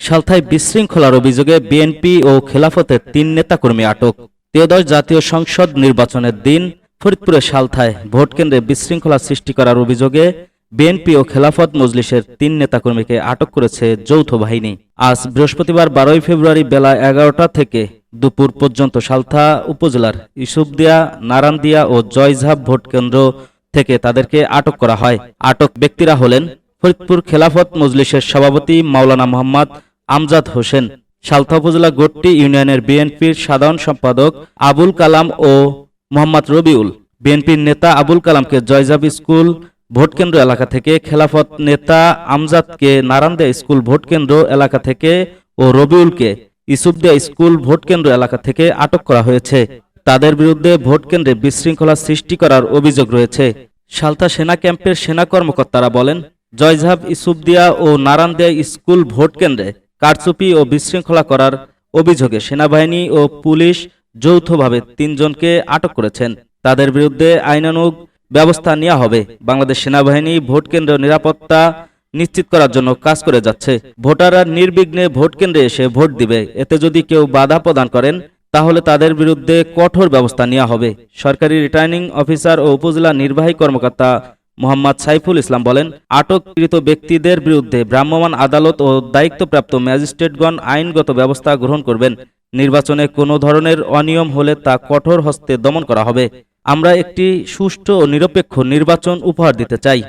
সালথায় বিশৃঙ্খলার অভিযোগে বিএনপি ও খেলাফতের ৩ নেতাকর্মী আটক। ত্রয়োদশ জাতীয় সংসদ নির্বাচনের দিন ফরিদপুরের সালথায় ভোটকেন্দ্রে বিশৃঙ্খলা সৃষ্টি করার অভিযোগে বিএনপি ও খেলাফত মজলিসের ৩ নেতাকর্মীকে আটক করেছে যৌথ বাহিনী। আজ বৃহস্পতিবার ১২ ফেব্রুয়ারি বেলা ১১টা থেকে দুপুর পর্যন্ত সালথা উপজেলার ইসুফদিয়া, নারান্দিয়া ও জয়ঝাপ ভোটকেন্দ্র থেকে তাদেরকে আটক করা হয়। আটক ব্যক্তিরা হলেন ফরিদপুর খেলাফত মজলিসের সভাপতি মাওলানা মোহাম্মদ আমজাদ হোসেন, সালথা উপজেলা গোট্টি ইউনিয়নের বিএনপির সাধারণ সম্পাদক আবুল কালাম ও মোহাম্মদ রবিউল। বিএনপির নেতা আবুল কালামকে জয়জাব স্কুল ভোটকেন্দ্র এলাকা থেকে, খেলাফত নেতা আমজাদকে নারান্দিয়া স্কুল ভোটকেন্দ্র এলাকা থেকে ও রবিউলকে ইসুফদিয়া স্কুল ভোটকেন্দ্র এলাকা থেকে আটক করা হয়েছে। তাদের বিরুদ্ধে ভোটকেন্দ্রে বিশৃঙ্খলা সৃষ্টি করার অভিযোগ রয়েছে। সালথা সেনা ক্যাম্পের সেনা কর্মকর্তারা বলেন, জয়ঝাপ, ইসুফদিয়া ও নারান্দিয়া স্কুল ভোটকেন্দ্রে কারচুপি ও বিশৃঙ্খলা করার অভিযোগে সেনাবাহিনী ও পুলিশ যৌথভাবে ৩ জনকে আটক করেছেন। তাদের বিরুদ্ধে আইনানুগ ব্যবস্থা নেওয়া হবে। বাংলাদেশ সেনাবাহিনী ভোটকেন্দ্র নিরাপত্তা নিশ্চিত করার জন্য কাজ করে যাচ্ছে। ভোটাররা নির্বিঘ্নে ভোটকেন্দ্রে এসে ভোট দিবে। এতে যদি কেউ বাধা প্রদান করেন তাহলে তাদের বিরুদ্ধে কঠোর ব্যবস্থা নেওয়া হবে। সরকারি রিটার্নিং অফিসার ও উপজেলা নির্বাহী কর্মকর্তা মোহাম্মদ সাইফুল ইসলাম বলেন, আটককৃত ব্যক্তিদের বিরুদ্ধে ভ্রাম্যমাণ আদালত ও দায়িত্বপ্রাপ্ত ম্যাজিস্ট্রেটগণ আইনগত ব্যবস্থা গ্রহণ করবেন। নির্বাচনে কোনো ধরনের অনিয়ম হলে তা কঠোর হস্তে দমন করা হবে। আমরা একটি সুষ্ঠু ও নিরপেক্ষ নির্বাচন উপহার দিতে চাই।